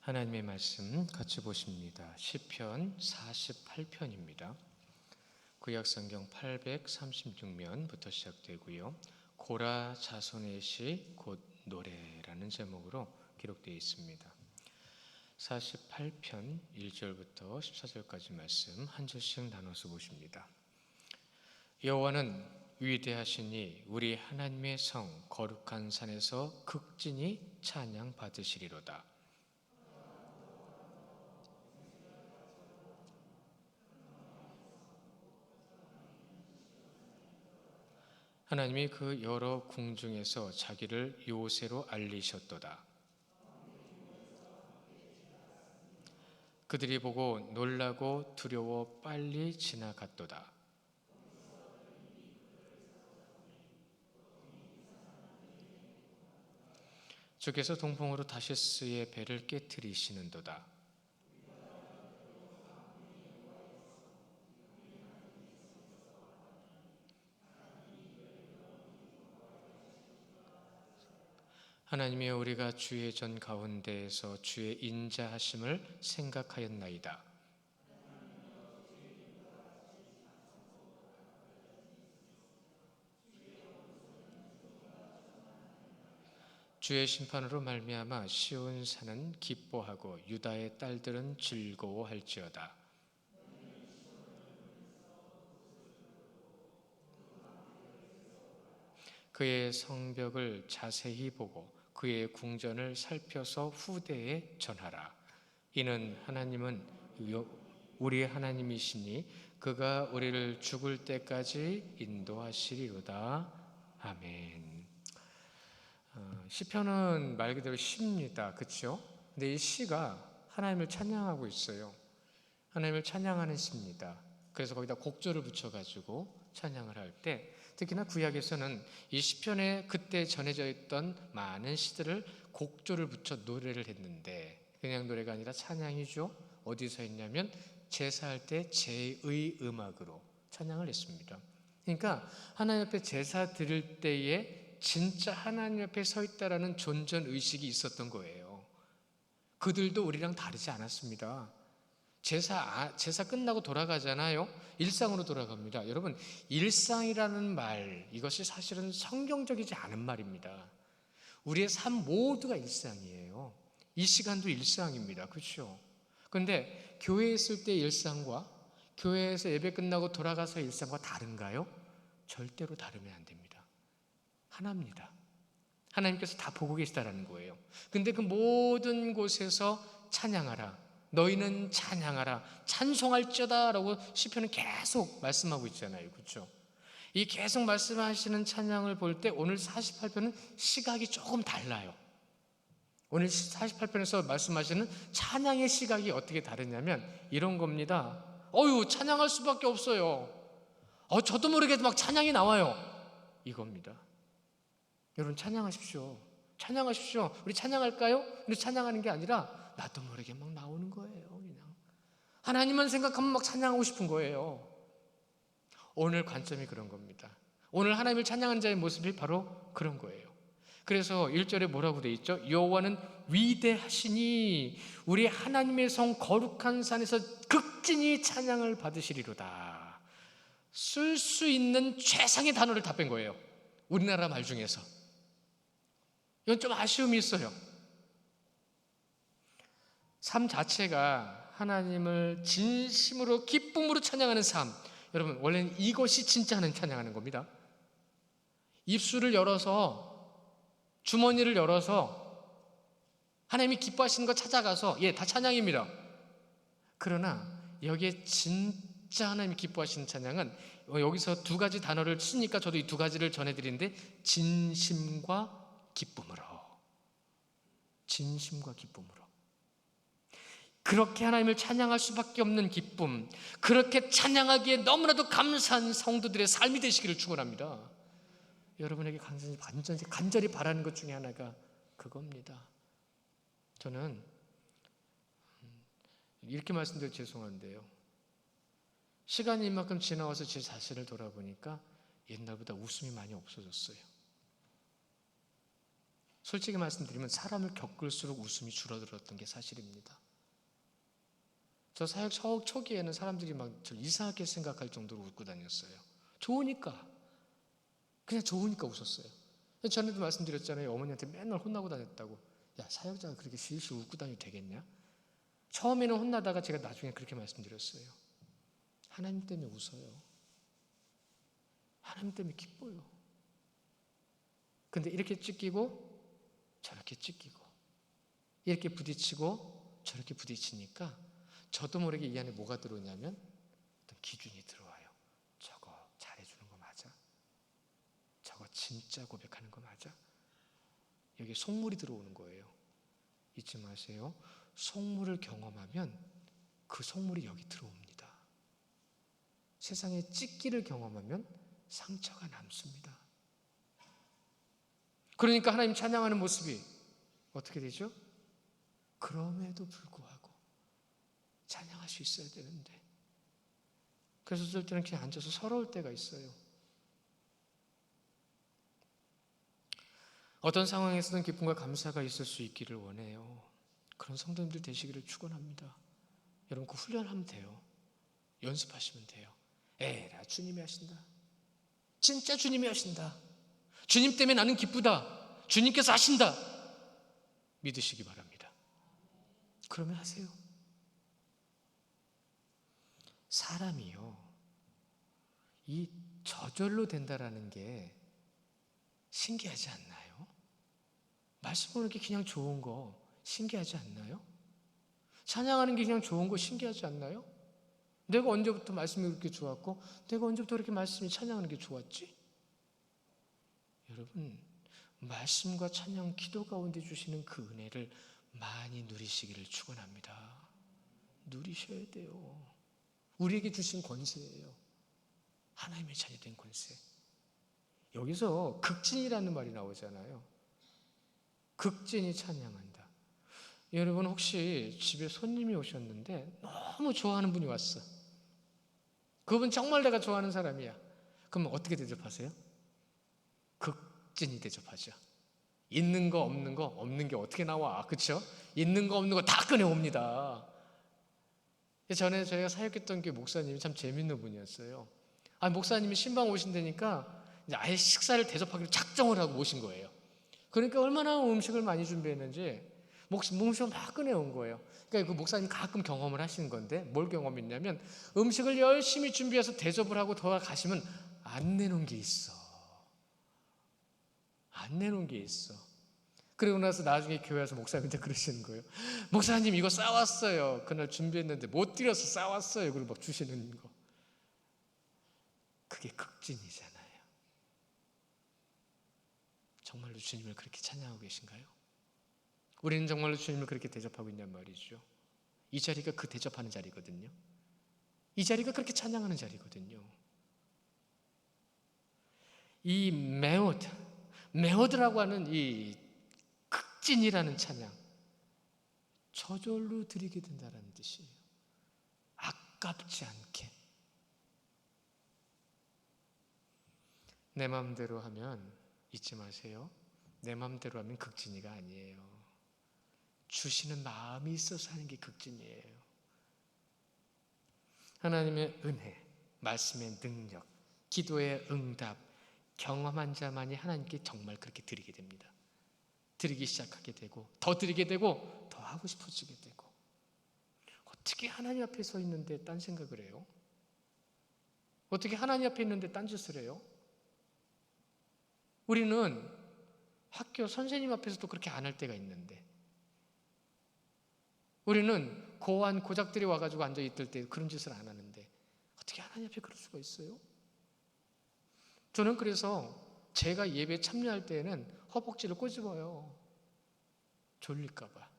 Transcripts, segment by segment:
하나님의 말씀 같이 보십니다. 시편 48편입니다. 구약성경 836면부터 시작되고요. 고라 자손의 시 곧 노래라는 제목으로 기록되어 있습니다. 48편 1절부터 14절까지 말씀 한 절씩 나눠서 보십니다. 여호와는 위대하시니 우리 하나님의 성 거룩한 산에서 극진히 찬양 받으시리로다. 하나님이 그 여러 궁중에서 자기를 요새로 알리셨도다. 그들이 보고 놀라고 두려워 빨리 지나갔도다. 주께서 동풍으로 다시스의 배를 깨트리시는도다. 하나님이여, 우리가 주의 전 가운데에서 주의 인자하심을 생각하였나이다. 주의 심판으로 말미암아 시온 산은 기뻐하고 유다의 딸들은 즐거워할지어다. 그의 성벽을 자세히 보고 그의 궁전을 살펴서 후대에 전하라. 이는 하나님은 우리 하나님이시니 그가 우리를 죽을 때까지 인도하시리로다. 아멘. 시편은 말 그대로 시입니다. 그렇죠? 근데 이 시가 하나님을 찬양하고 있어요. 하나님을 찬양하는 시입니다. 그래서 거기다 곡조를 붙여가지고 찬양을 할 때, 특히나 구약에서는 이 시편에 그때 전해져 있던 많은 시들을 곡조를 붙여 노래를 했는데, 그냥 노래가 아니라 찬양이죠. 어디서 했냐면 제사할 때 제의 음악으로 찬양을 했습니다. 그러니까 하나님 앞에 제사 드릴 때에 진짜 하나님 앞에 서 있다라는 존전의식이 있었던 거예요. 그들도 우리랑 다르지 않았습니다. 제사 끝나고 돌아가잖아요. 일상으로 돌아갑니다. 여러분, 일상이라는 말, 이것이 사실은 성경적이지 않은 말입니다. 우리의 삶 모두가 일상이에요. 이 시간도 일상입니다. 그렇죠? 그런데 교회에 있을 때 일상과 교회에서 예배 끝나고 돌아가서 일상과 다른가요? 절대로 다르면 안 됩니다. 하나입니다. 하나님께서 다 보고 계시다라는 거예요. 근데 그 모든 곳에서 찬양하라, 너희는 찬양하라, 찬송할지어다 라고 시편은 계속 말씀하고 있잖아요. 그렇죠? 이 계속 말씀하시는 찬양을 볼 때 오늘 48편은 시각이 조금 달라요. 오늘 48편에서 말씀하시는 찬양의 시각이 어떻게 다르냐면 이런 겁니다. 찬양할 수밖에 없어요. 저도 모르게 막 찬양이 나와요. 이겁니다. 여러분, 찬양하십시오. 찬양하십시오. 우리 찬양할까요? 근데 찬양하는 게 아니라 나도 모르게 막 나오는 거예요. 그냥 하나님만 생각하면 막 찬양하고 싶은 거예요. 오늘 관점이 그런 겁니다. 오늘 하나님을 찬양하는 자의 모습이 바로 그런 거예요. 그래서 1절에 뭐라고 돼 있죠? 여호와는 위대하시니 우리 하나님의 성 거룩한 산에서 극진히 찬양을 받으시리로다. 쓸 수 있는 최상의 단어를 다 뺀 거예요. 우리나라 말 중에서. 이건 좀 아쉬움이 있어요. 삶 자체가 하나님을 진심으로 기쁨으로 찬양하는 삶, 여러분, 원래는 이것이 진짜 하나님 찬양하는 겁니다. 입술을 열어서, 주머니를 열어서 하나님이 기뻐하시는 거 찾아가서 다 찬양입니다. 그러나 여기에 진짜 하나님이 기뻐하시는 찬양은 여기서 두 가지 단어를 쓰니까 저도 이 두 가지를 전해드리는데, 진심과 기쁨으로, 진심과 기쁨으로, 그렇게 하나님을 찬양할 수밖에 없는 기쁨, 그렇게 찬양하기에 너무나도 감사한 성도들의 삶이 되시기를 축원합니다. 여러분에게 간절히 바라는 것 중에 하나가 그겁니다. 저는 이렇게 말씀드려 죄송한데요, 시간이 이만큼 지나와서 제 자신을 돌아보니까 옛날보다 웃음이 많이 없어졌어요. 솔직히 말씀드리면 사람을 겪을수록 웃음이 줄어들었던 게 사실입니다. 저 사역 초기에는 사람들이 막 저를 이상하게 생각할 정도로 웃고 다녔어요. 좋으니까. 그냥 좋으니까 웃었어요. 전에도 말씀드렸잖아요. 어머니한테 맨날 혼나고 다녔다고. 야, 사역자가 그렇게 실실 웃고 다녀도 되겠냐? 처음에는 혼나다가 제가 나중에 그렇게 말씀드렸어요. 하나님 때문에 웃어요. 하나님 때문에 기뻐요. 근데 이렇게 찢기고 저렇게 찢기고 이렇게 부딪히고 저렇게 부딪히니까 저도 모르게 이 안에 뭐가 들어오냐면 어떤 기준이 들어와요. 저거 잘해주는 거 맞아? 저거 진짜 고백하는 거 맞아? 여기 속물이 들어오는 거예요. 잊지 마세요. 속물을 경험하면 그 속물이 여기 들어옵니다. 세상에 찢기를 경험하면 상처가 남습니다. 그러니까 하나님 찬양하는 모습이 어떻게 되죠? 그럼에도 불구하고 찬양할 수 있어야 되는데, 그래서 어쩔 때는 그냥 앉아서 서러울 때가 있어요. 어떤 상황에서는 기쁨과 감사가 있을 수 있기를 원해요. 그런 성도님들 되시기를 축원합니다. 여러분 그 훈련하면 돼요. 연습하시면 돼요. 에라 주님이 하신다. 진짜 주님이 하신다. 주님 때문에 나는 기쁘다. 주님께서 하신다. 믿으시기 바랍니다. 그러면 하세요. 사람이요, 이 저절로 된다라는 게 신기하지 않나요? 말씀 보는 게 그냥 좋은 거 신기하지 않나요? 찬양하는 게 그냥 좋은 거 신기하지 않나요? 내가 언제부터 말씀이 그렇게 좋았고 내가 언제부터 그렇게 말씀이 찬양하는 게 좋았지? 여러분, 말씀과 찬양, 기도 가운데 주시는 그 은혜를 많이 누리시기를 축원합니다. 누리셔야 돼요. 우리에게 주신 권세예요. 하나님의 자녀된 권세. 여기서 극진이라는 말이 나오잖아요. 극진이 찬양한다. 여러분 혹시 집에 손님이 오셨는데 너무 좋아하는 분이 왔어. 그분 정말 내가 좋아하는 사람이야. 그럼 어떻게 대접하세요? 극진히 대접하죠. 있는 거 없는 거, 없는 게 어떻게 나와, 그렇죠? 있는 거 없는 거 다 꺼내옵니다. 전에 저희가 사역했던 게 목사님이 참 재밌는 분이었어요. 목사님이 신방 오신다니까 이제 아예 식사를 대접하기로 작정을 하고 오신 거예요. 그러니까 얼마나 음식을 많이 준비했는지 음식을 막 꺼내온 거예요. 그러니까 그 목사님 가끔 경험을 하시는 건데, 뭘 경험했냐면 음식을 열심히 준비해서 대접을 하고 돌아가시면 안 내놓은 게 있어. 안 내놓은 게 있어. 그리고 나서 나중에 교회 와서 목사님한테 그러시는 거예요. 목사님 이거 싸왔어요. 그날 준비했는데 못 드려서 싸왔어요. 그리고 막 주시는 거. 그게 극진이잖아요. 정말로 주님을 그렇게 찬양하고 계신가요? 우리는 정말로 주님을 그렇게 대접하고 있냔 말이죠. 이 자리가 그 대접하는 자리거든요. 이 자리가 그렇게 찬양하는 자리거든요. 이 메오드라고 하는 이 극진이라는 찬양, 저절로 드리게 된다는 뜻이에요. 아깝지 않게. 내 마음대로 하면, 잊지 마세요, 내 마음대로 하면 극진이가 아니에요. 주시는 마음이 있어서 하는 게 극진이에요. 하나님의 은혜, 말씀의 능력, 기도의 응답 경험한 자만이 하나님께 정말 그렇게 드리게 됩니다. 드리기 시작하게 되고, 더 드리게 되고, 더 하고 싶어지게 되고. 어떻게 하나님 앞에 서 있는데 딴 생각을 해요? 어떻게 하나님 앞에 있는데 딴짓을 해요? 우리는 학교 선생님 앞에서도 그렇게 안 할 때가 있는데, 우리는 고한 고작들이 와가지고 앉아있을 때 그런 짓을 안 하는데 어떻게 하나님 앞에 그럴 수가 있어요? 저는 그래서 제가 예배에 참여할 때에는 허벅지를 꼬집어요. 졸릴까 봐.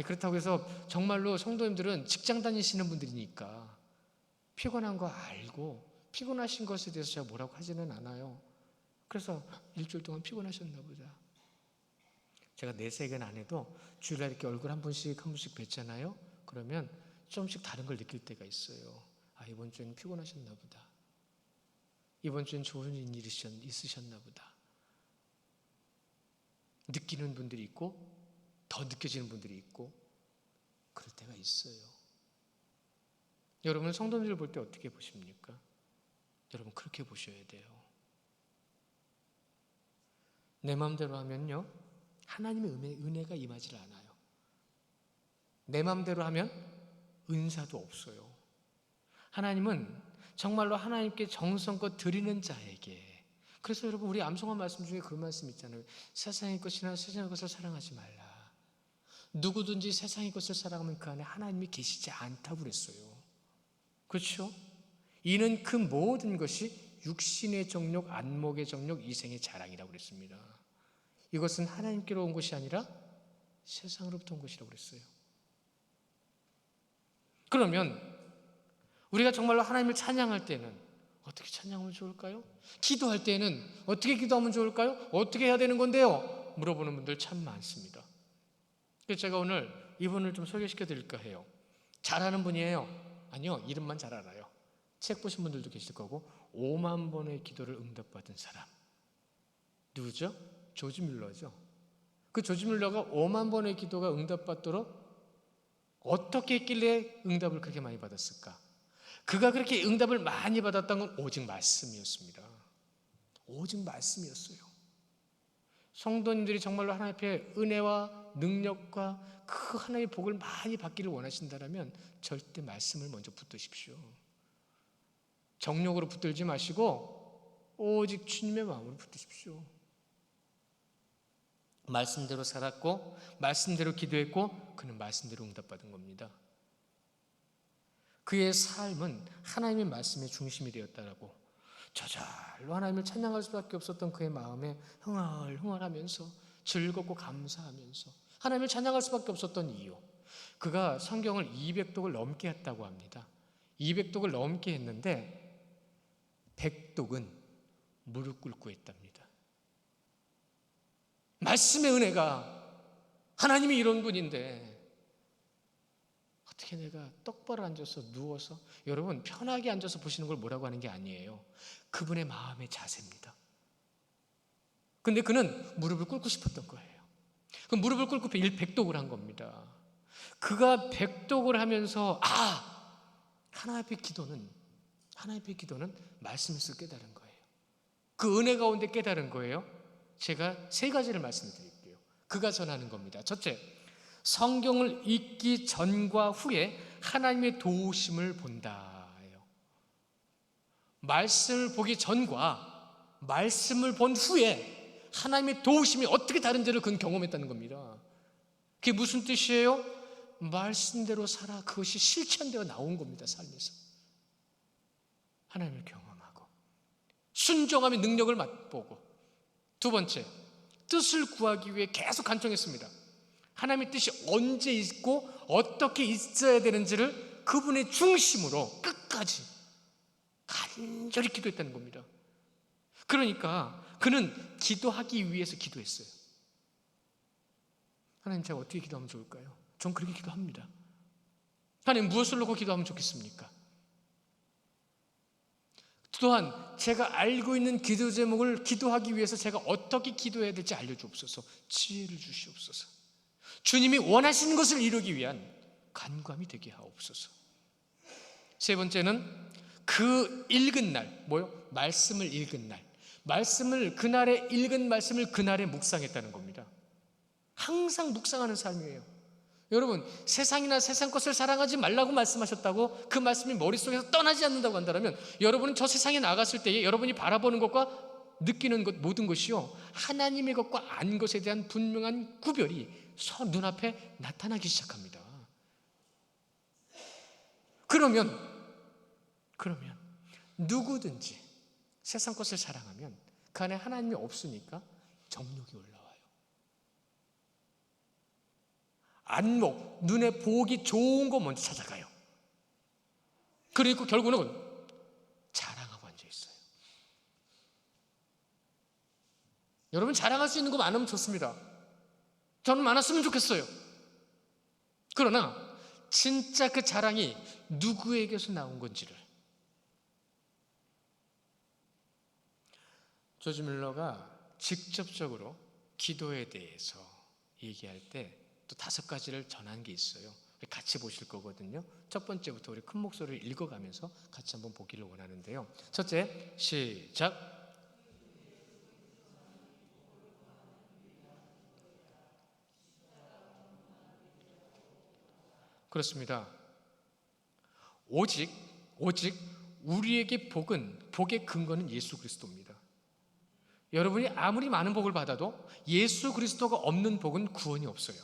그렇다고 해서 정말로 성도님들은 직장 다니시는 분들이니까 피곤한 거 알고 피곤하신 것에 대해서 제가 뭐라고 하지는 않아요. 그래서 일주일 동안 피곤하셨나 보다. 제가 내색은 안 해도 주일날 이렇게 얼굴 한 번씩 뵀잖아요. 그러면 조금씩 다른 걸 느낄 때가 있어요. 이번 주에는 피곤하셨나 보다. 이번 주엔 좋은 일이 있으셨나 보다. 느끼는 분들이 있고 더 느껴지는 분들이 있고 그럴 때가 있어요. 여러분 성도님들 볼 때 어떻게 보십니까? 여러분 그렇게 보셔야 돼요. 내 마음대로 하면요 하나님의 은혜가 임하지 않아요. 내 마음대로 하면 은사도 없어요. 하나님은 정말로 하나님께 정성껏 드리는 자에게, 그래서 여러분 우리 암송한 말씀 중에 그런 말씀 있잖아요. 세상의 것이나 세상의 것을 사랑하지 말라. 누구든지 세상의 것을 사랑하면 그 안에 하나님이 계시지 않다고 그랬어요. 그렇죠? 이는 그 모든 것이 육신의 정욕, 안목의 정욕, 이생의 자랑이라고 그랬습니다. 이것은 하나님께로 온 것이 아니라 세상으로부터 온 것이라고 그랬어요. 그러면 우리가 정말로 하나님을 찬양할 때는 어떻게 찬양하면 좋을까요? 기도할 때는 어떻게 기도하면 좋을까요? 어떻게 해야 되는 건데요? 물어보는 분들 참 많습니다. 그래서 제가 오늘 이분을 좀 소개시켜 드릴까 해요. 잘하는 분이에요? 아니요, 이름만 잘 알아요. 책 보신 분들도 계실 거고 5만 번의 기도를 응답받은 사람 누구죠? 조지 뮬러죠. 그 조지 뮬러가 5만 번의 기도가 응답받도록 어떻게 했길래 응답을 그렇게 많이 받았을까? 그가 그렇게 응답을 많이 받았던 건 오직 말씀이었습니다. 오직 말씀이었어요. 성도님들이 정말로 하나님 앞에 은혜와 능력과 그 하나님의 복을 많이 받기를 원하신다면 절대 말씀을 먼저 붙드십시오. 정욕으로 붙들지 마시고 오직 주님의 마음으로 붙드십시오. 말씀대로 살았고 말씀대로 기도했고 그는 말씀대로 응답받은 겁니다. 그의 삶은 하나님의 말씀의 중심이 되었다라고 저절로 하나님을 찬양할 수밖에 없었던 그의 마음에 흥얼흥얼하면서 즐겁고 감사하면서 하나님을 찬양할 수밖에 없었던 이유, 그가 성경을 200독을 넘게 했다고 합니다. 200독을 넘게 했는데 100독은 무릎 꿇고 했답니다. 말씀의 은혜가, 하나님이 이런 분인데 어떻게 내가 똑바로 앉아서 누워서, 여러분 편하게 앉아서 보시는 걸 뭐라고 하는 게 아니에요. 그분의 마음의 자세입니다. 근데 그는 무릎을 꿇고 싶었던 거예요. 그 무릎을 꿇고 100독을 한 겁니다. 그가 100독을 하면서 하나님 앞의 기도는 말씀에서 깨달은 거예요. 그 은혜 가운데 깨달은 거예요. 제가 3가지를 말씀드릴게요. 그가 전하는 겁니다. 첫째, 성경을 읽기 전과 후에 하나님의 도우심을 본다예요. 말씀을 보기 전과 말씀을 본 후에 하나님의 도우심이 어떻게 다른지를 그는 경험했다는 겁니다. 그게 무슨 뜻이에요? 말씀대로 살아, 그것이 실천되어 나온 겁니다. 삶에서 하나님을 경험하고 순종함의 능력을 맛보고, 두 번째, 뜻을 구하기 위해 계속 간청했습니다. 하나님의 뜻이 언제 있고 어떻게 있어야 되는지를 그분의 중심으로 끝까지 간절히 기도했다는 겁니다. 그러니까 그는 기도하기 위해서 기도했어요. 하나님, 제가 어떻게 기도하면 좋을까요? 전 그렇게 기도합니다. 하나님, 무엇을 놓고 기도하면 좋겠습니까? 또한 제가 알고 있는 기도 제목을 기도하기 위해서 제가 어떻게 기도해야 될지 알려주옵소서. 지혜를 주시옵소서. 주님이 원하시는 것을 이루기 위한 간구함이 되게 하옵소서. 세 번째는 그 읽은 날, 말씀을 읽은 날, 그날에 읽은 말씀을 그날에 묵상했다는 겁니다. 항상 묵상하는 삶이에요. 여러분, 세상이나 세상 것을 사랑하지 말라고 말씀하셨다고 그 말씀이 머릿속에서 떠나지 않는다고 한다면, 여러분은 저 세상에 나갔을 때에 여러분이 바라보는 것과 느끼는 것, 모든 것이요, 하나님의 것과 아닌 것에 대한 분명한 구별이 눈앞에 나타나기 시작합니다. 그러면 누구든지 세상 것을 사랑하면 그 안에 하나님이 없으니까 정욕이 올라와요. 안목, 눈에 보기 좋은 거 먼저 찾아가요. 그리고 결국은 자랑하고 앉아있어요. 여러분, 자랑할 수 있는 거 많으면 좋습니다. 저는 많았으면 좋겠어요. 그러나 진짜 그 자랑이 누구에게서 나온 건지를, 조지 뮬러가 직접적으로 기도에 대해서 얘기할 때 또 5가지를 전한 게 있어요. 같이 보실 거거든요. 첫 번째부터 우리 큰 목소리를 읽어가면서 같이 한번 보기를 원하는데요. 첫째, 시작. 그렇습니다. 오직 우리에게 복의 근거는 예수 그리스도입니다. 여러분이 아무리 많은 복을 받아도 예수 그리스도가 없는 복은 구원이 없어요.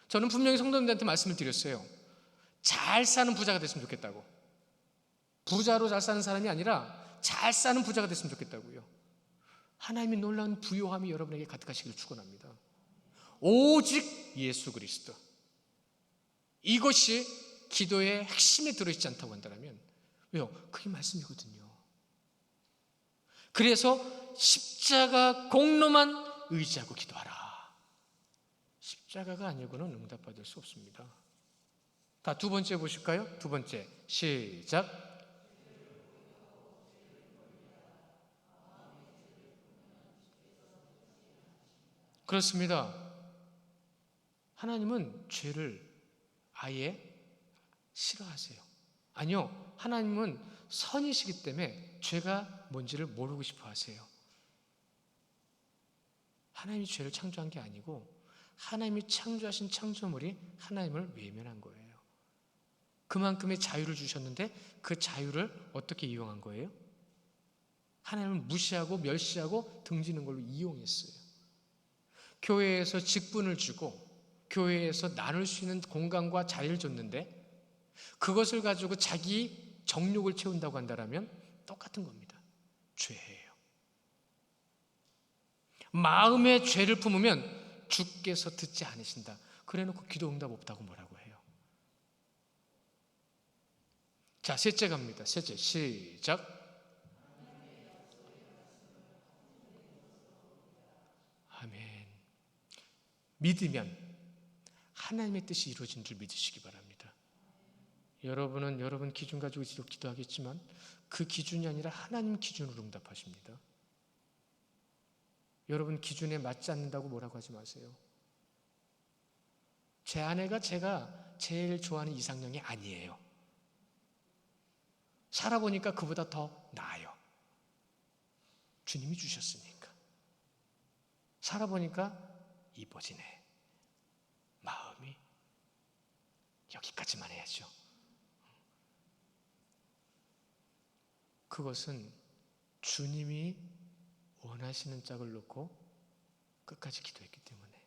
저는 분명히 성도님들한테 말씀을 드렸어요. 잘 사는 부자가 됐으면 좋겠다고. 부자로 잘 사는 사람이 아니라 잘 사는 부자가 됐으면 좋겠다고요. 하나님의 놀라운 부요함이 여러분에게 가득하시기를 축원합니다. 오직 예수 그리스도. 이것이 기도의 핵심에 들어있지 않다고 한다면, 왜요? 그게 말씀이거든요. 그래서 십자가 공로만 의지하고 기도하라. 십자가가 아니고는 응답받을 수 없습니다. 다 두 번째 보실까요? 두 번째, 시작. 그렇습니다. 하나님은 죄를 아예 싫어하세요. 아니요, 하나님은 선이시기 때문에 죄가 뭔지를 모르고 싶어 하세요. 하나님이 죄를 창조한 게 아니고 하나님이 창조하신 창조물이 하나님을 외면한 거예요. 그만큼의 자유를 주셨는데 그 자유를 어떻게 이용한 거예요? 하나님을 무시하고 멸시하고 등지는 걸로 이용했어요. 교회에서 직분을 주고 교회에서 나눌 수 있는 공간과 자리를 줬는데 그것을 가지고 자기 정욕을 채운다고 한다면 똑같은 겁니다. 죄예요. 마음에 죄를 품으면 주께서 듣지 않으신다. 그래놓고 기도 응답 없다고 뭐라고 해요? 자, 셋째 갑니다. 셋째, 시작. 아멘. 믿으면 하나님의 뜻이 이루어진 줄 믿으시기 바랍니다. 여러분은 여러분 기준 가지고 기도하겠지만 그 기준이 아니라 하나님 기준으로 응답하십니다. 여러분 기준에 맞지 않는다고 뭐라고 하지 마세요. 제 아내가 제가 제일 좋아하는 이상형이 아니에요. 살아보니까 그보다 더 나아요. 주님이 주셨으니까. 살아보니까 이뻐지네. 마음이 여기까지만 해야죠. 그것은 주님이 원하시는 짝을 놓고 끝까지 기도했기 때문에.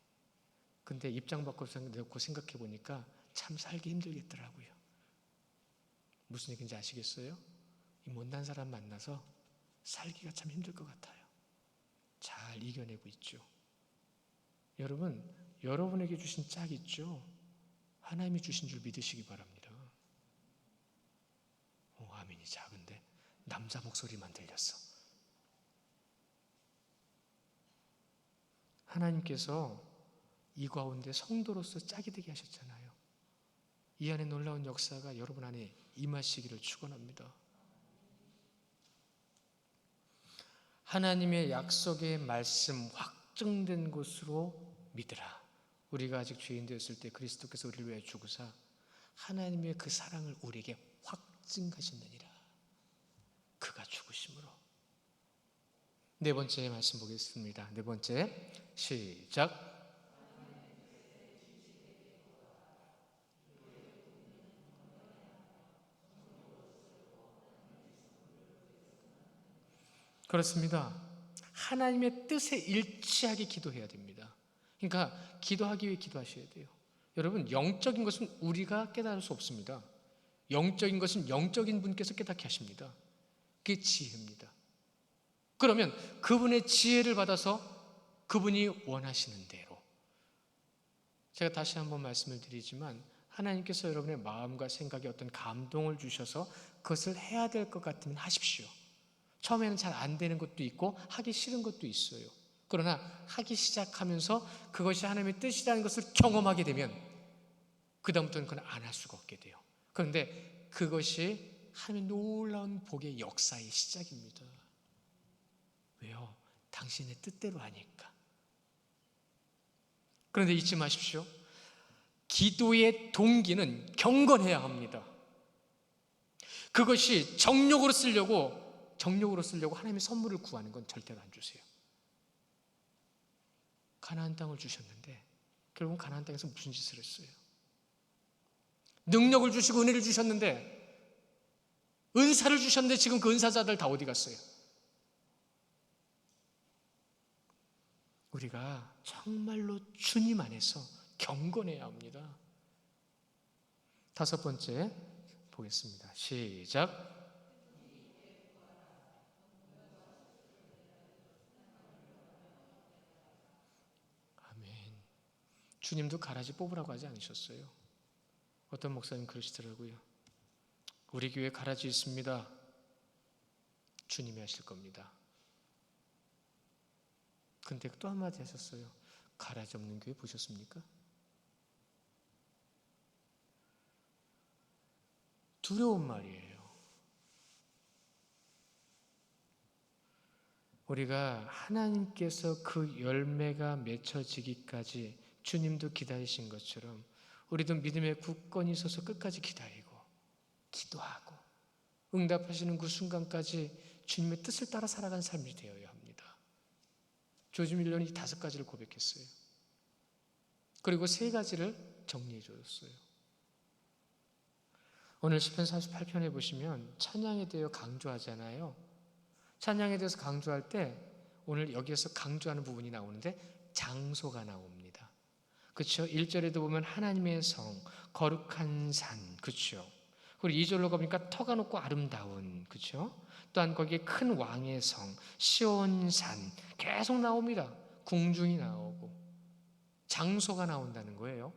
근데 입장 바꿔서 생각해 보니까 참 살기 힘들겠더라고요. 무슨 얘기인지 아시겠어요? 이 못난 사람 만나서 살기가 참 힘들 것 같아요. 잘 이겨내고 있죠. 여러분, 여러분에게 주신 짝 있죠? 하나님이 주신 줄 믿으시기 바랍니다. 아멘이 작은데 남자 목소리만 들렸어. 하나님께서 이 가운데 성도로서 짝이 되게 하셨잖아요. 이 안에 놀라운 역사가 여러분 안에 임하시기를 축원합니다. 하나님의 약속의 말씀 확증된 것으로 믿으라. 우리가 아직 죄인 되었을 때 그리스도께서 우리를 위해 죽으사 하나님의 그 사랑을 우리에게 확증하셨느니라. 그가 죽으심으로. 네 번째 말씀 보겠습니다. 네 번째, 시작. 그렇습니다. 하나님의 뜻에 일치하게 기도해야 됩니다. 그러니까 기도하기 위해 기도하셔야 돼요. 여러분, 영적인 것은 우리가 깨달을 수 없습니다. 영적인 것은 영적인 분께서 깨닫게 하십니다. 그게 지혜입니다. 그러면 그분의 지혜를 받아서 그분이 원하시는 대로, 제가 다시 한번 말씀을 드리지만 하나님께서 여러분의 마음과 생각에 어떤 감동을 주셔서 그것을 해야 될 것 같으면 하십시오. 처음에는 잘 안 되는 것도 있고 하기 싫은 것도 있어요. 그러나 하기 시작하면서 그것이 하나님의 뜻이라는 것을 경험하게 되면 그 다음부터는 그건 안 할 수가 없게 돼요. 그런데 그것이 하나님의 놀라운 복의 역사의 시작입니다. 왜요? 당신의 뜻대로 하니까. 그런데 잊지 마십시오. 기도의 동기는 경건해야 합니다. 그것이 정욕으로 쓰려고 하나님의 선물을 구하는 건 절대로 안 주세요. 가나안 땅을 주셨는데 결국은 가나안 땅에서 무슨 짓을 했어요? 능력을 주시고 은혜를 주셨는데, 은사를 주셨는데 지금 그 은사자들 다 어디 갔어요? 우리가 정말로 주님 안에서 경건해야 합니다. 다섯 번째 보겠습니다. 시작. 아멘. 주님도 가라지 뽑으라고 하지 않으셨어요. 어떤 목사님 그러시더라고요. 우리 교회 가라지 있습니다. 주님이 하실 겁니다. 근데 또 한마디 하셨어요. 가라지 없는 교회 보셨습니까? 두려운 말이에요. 우리가 하나님께서 그 열매가 맺혀지기까지 주님도 기다리신 것처럼 우리도 믿음의 굳건히 서서 끝까지 기다리고 기도하고 응답하시는 그 순간까지 주님의 뜻을 따라 살아간 삶이 되어야 합니다. 조지 밀런이 5가지를 고백했어요. 그리고 3가지를 정리해 줬어요. 오늘 시편 48편에 보시면 찬양에 대해 강조하잖아요. 찬양에 대해서 강조할 때 오늘 여기에서 강조하는 부분이 나오는데 장소가 나옵니다. 그렇죠? 1절에도 보면 하나님의 성, 거룩한 산, 그렇죠? 그리고 2절로 가보니까 터가 높고 아름다운, 그렇죠? 또한 거기에 큰 왕의 성, 시온산 계속 나옵니다. 궁중이 나오고 장소가 나온다는 거예요.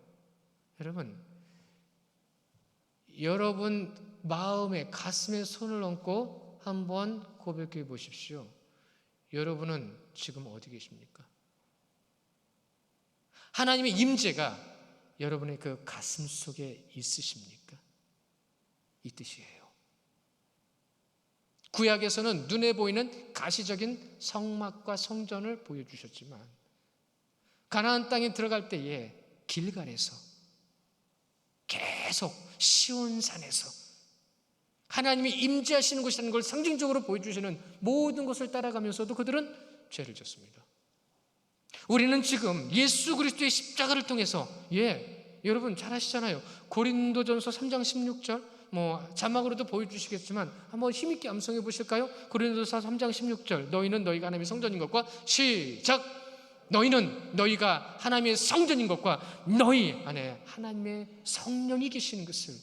여러분 마음에 가슴에 손을 얹고 한번 고백해 보십시오. 여러분은 지금 어디 계십니까? 하나님의 임재가 여러분의 그 가슴 속에 있으십니까? 이 뜻이에요. 구약에서는 눈에 보이는 가시적인 성막과 성전을 보여주셨지만 가나안 땅에 들어갈 때에 길갈에서 계속 시온산에서 하나님이 임재하시는 곳이라는 걸 상징적으로 보여주시는 모든 것을 따라가면서도 그들은 죄를 졌습니다. 우리는 지금 예수 그리스도의 십자가를 통해서 여러분 잘 아시잖아요. 고린도전서 3장 16절 자막으로도 보여주시겠지만 한번 힘있게 암송해 보실까요? 고린도서 3장 16절 너희는 너희가 하나님의 성전인 것과 시작 너희는 너희가 하나님의 성전인 것과 너희 안에 하나님의 성령이 계시는 것을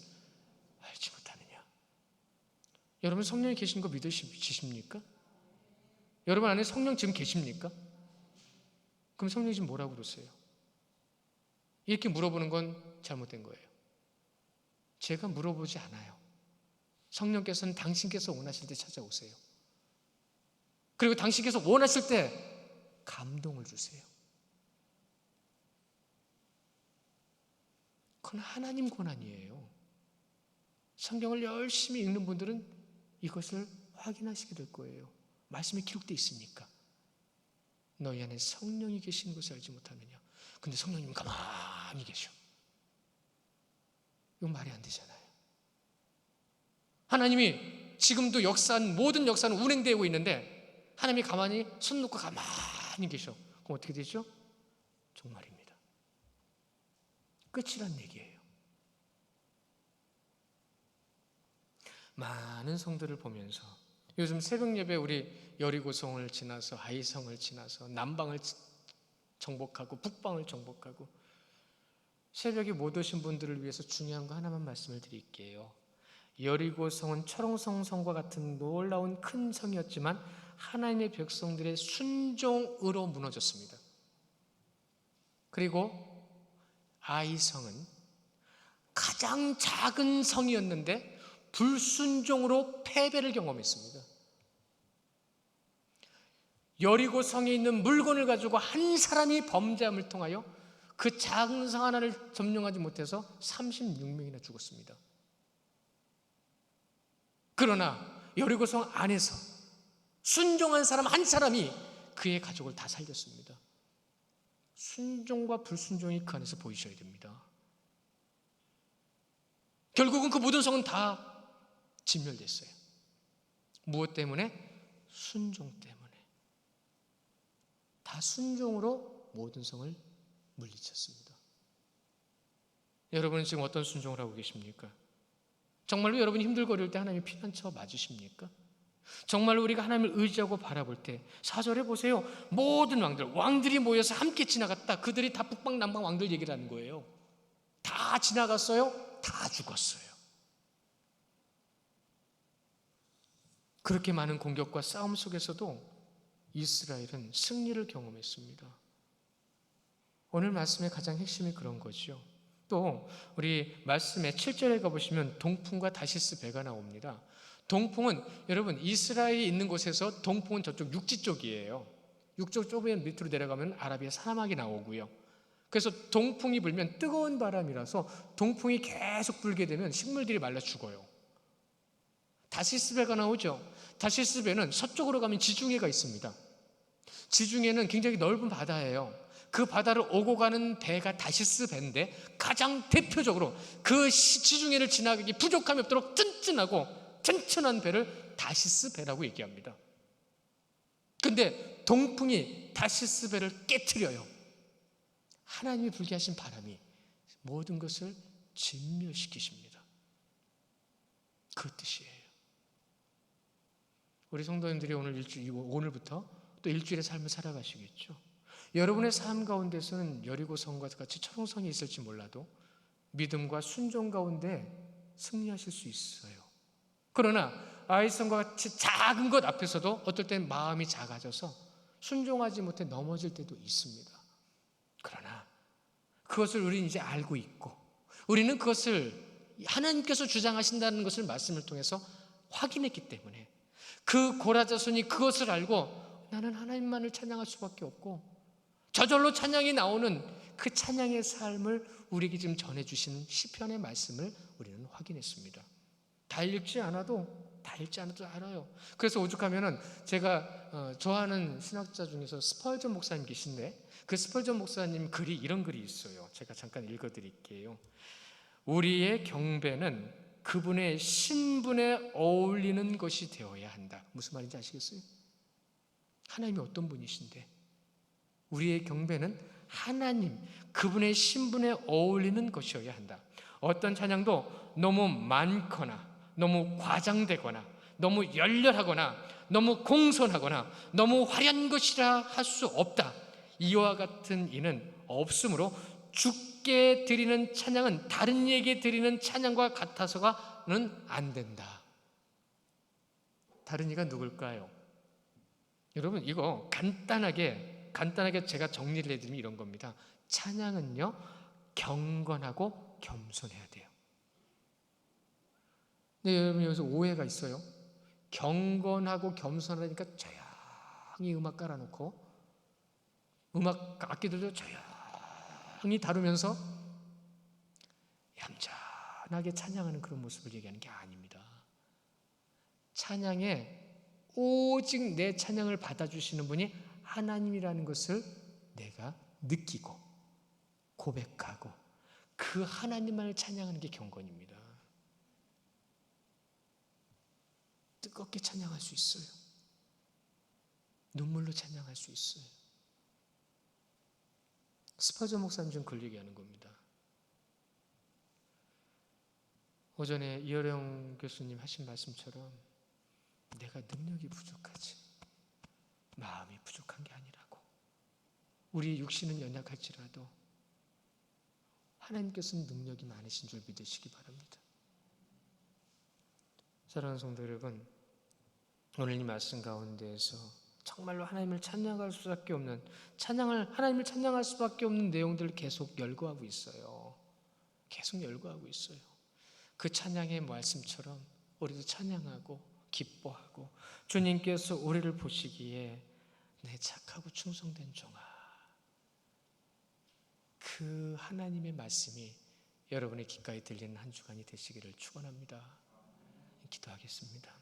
알지 못하느냐. 여러분 성령이 계신 거 믿으십니까? 여러분 안에 성령 지금 계십니까? 그럼 성령이 지금 뭐라고 그러세요? 이렇게 물어보는 건 잘못된 거예요. 제가 물어보지 않아요. 성령께서는 당신께서 원하실 때 찾아오세요. 그리고 당신께서 원하실 때 감동을 주세요. 그건 하나님 권한이에요. 성경을 열심히 읽는 분들은 이것을 확인하시게 될 거예요. 말씀에 기록되어 있으니까. 너희 안에 성령이 계시는 것을 알지 못하느냐. 근데 성령님은 가만히 계셔. 이건 말이 안 되잖아요. 하나님이 지금도 모든 역사는 운행되고 있는데 하나님이 가만히 손 놓고 가만히 계셔. 그럼 어떻게 되죠? 종말입니다. 끝이란 얘기예요. 많은 성들을 보면서 요즘 새벽 예배 우리 여리고성을 지나서 아이성을 지나서 남방을 정복하고 북방을 정복하고 새벽에 못 오신 분들을 위해서 중요한 거 하나만 말씀을 드릴게요. 여리고성은 철옹성 성과 같은 놀라운 큰 성이었지만 하나님의 백성들의 순종으로 무너졌습니다. 그리고 아이성은 가장 작은 성이었는데 불순종으로 패배를 경험했습니다. 여리고성에 있는 물건을 가지고 한 사람이 범죄함을 통하여 그 작은 성 하나를 점령하지 못해서 36명이나 죽었습니다. 그러나 여리고성 안에서 순종한 사람 한 사람이 그의 가족을 다 살렸습니다. 순종과 불순종이 그 안에서 보이셔야 됩니다. 결국은 그 모든 성은 다 진멸됐어요. 무엇 때문에? 순종 때문에. 다 순종으로 모든 성을 물리쳤습니다. 여러분은 지금 어떤 순종을 하고 계십니까? 정말로 여러분이 힘들거릴 때 하나님의 피난처 맞으십니까? 정말로 우리가 하나님을 의지하고 바라볼 때 4절에 보세요. 모든 왕들이 모여서 함께 지나갔다. 그들이 다 북방남방 왕들 얘기를 하는 거예요. 다 지나갔어요. 다 죽었어요. 그렇게 많은 공격과 싸움 속에서도 이스라엘은 승리를 경험했습니다. 오늘 말씀의 가장 핵심이 그런 거죠. 또 우리 말씀의 7절에 가보시면 동풍과 다시스 배가 나옵니다. 동풍은 여러분 이스라엘이 있는 곳에서 동풍은 저쪽 육지 쪽이에요. 육지 쪽에 밑으로 내려가면 아라비아 사막이 나오고요. 그래서 동풍이 불면 뜨거운 바람이라서 동풍이 계속 불게 되면 식물들이 말라 죽어요. 다시스 배가 나오죠. 다시스 배는 서쪽으로 가면 지중해가 있습니다. 지중해는 굉장히 넓은 바다예요. 그 바다를 오고 가는 배가 다시스 배인데 가장 대표적으로 그 지중해를 지나가기 부족함이 없도록 튼튼한 배를 다시스 배라고 얘기합니다. 근데 동풍이 다시스 배를 깨트려요. 하나님이 불게 하신 바람이 모든 것을 진멸시키십니다. 그 뜻이에요. 우리 성도님들이 오늘부터 또 일주일의 삶을 살아가시겠죠. 여러분의 삶 가운데서는 여리고성과 같이 초롱성이 있을지 몰라도 믿음과 순종 가운데 승리하실 수 있어요. 그러나 아이성과 같이 작은 것 앞에서도 어떨 땐 마음이 작아져서 순종하지 못해 넘어질 때도 있습니다. 그러나 그것을 우리는 이제 알고 있고 우리는 그것을 하나님께서 주장하신다는 것을 말씀을 통해서 확인했기 때문에 그 고라자손이 그것을 알고 나는 하나님만을 찬양할 수밖에 없고 저절로 찬양이 나오는 그 찬양의 삶을 우리에게 지금 전해주시는 시편의 말씀을 우리는 확인했습니다. 다 읽지 않아도 알아요. 그래서 오죽하면은 제가 좋아하는 신학자 중에서 스펄전 목사님 계신데 그 스펄전 목사님 글이 이런 글이 있어요. 제가 잠깐 읽어드릴게요. 우리의 경배는 그분의 신분에 어울리는 것이 되어야 한다. 무슨 말인지 아시겠어요? 하나님이 어떤 분이신데 우리의 경배는 하나님 그분의 신분에 어울리는 것이어야 한다. 어떤 찬양도 너무 많거나 너무 과장되거나 너무 열렬하거나 너무 공손하거나 너무 화려한 것이라 할 수 없다. 이와 같은 이는 없으므로 주께 드리는 찬양은 다른 이에게 드리는 찬양과 같아서는 안 된다. 다른 이가 누굴까요? 여러분 이거 간단하게 제가 정리를 해드리면 이런 겁니다. 찬양은요 경건하고 겸손해야 돼요. 근데 여러분 여기서 오해가 있어요. 경건하고 겸손하니까 조용히 음악 깔아놓고 음악 악기들도 조용히 다루면서 얌전하게 찬양하는 그런 모습을 얘기하는 게 아닙니다. 찬양에 오직 내 찬양을 받아주시는 분이 하나님이라는 것을 내가 느끼고 고백하고 그 하나님만을 찬양하는 게 경건입니다. 뜨겁게 찬양할 수 있어요. 눈물로 찬양할 수 있어요. 스펄전 목사님 좀 글 얘기하는 겁니다. 오전에 이어령 교수님 하신 말씀처럼 내가 능력이 부족하지 마음이 부족한 게 아니라고. 우리 육신은 연약할지라도 하나님께서는 능력이 많으신 줄 믿으시기 바랍니다. 사랑하는 성도 여러분, 오늘 이 말씀 가운데에서 정말로 하나님을 찬양할 수밖에 없는 하나님을 찬양할 수밖에 없는 내용들을 계속 열거하고 있어요. 계속 열거하고 있어요. 그 찬양의 말씀처럼 우리도 찬양하고 기뻐하고 주님께서 우리를 보시기에 내 착하고 충성된 종아, 그 하나님의 말씀이 여러분의 귓가에 들리는 한 주간이 되시기를 축원합니다. 기도하겠습니다.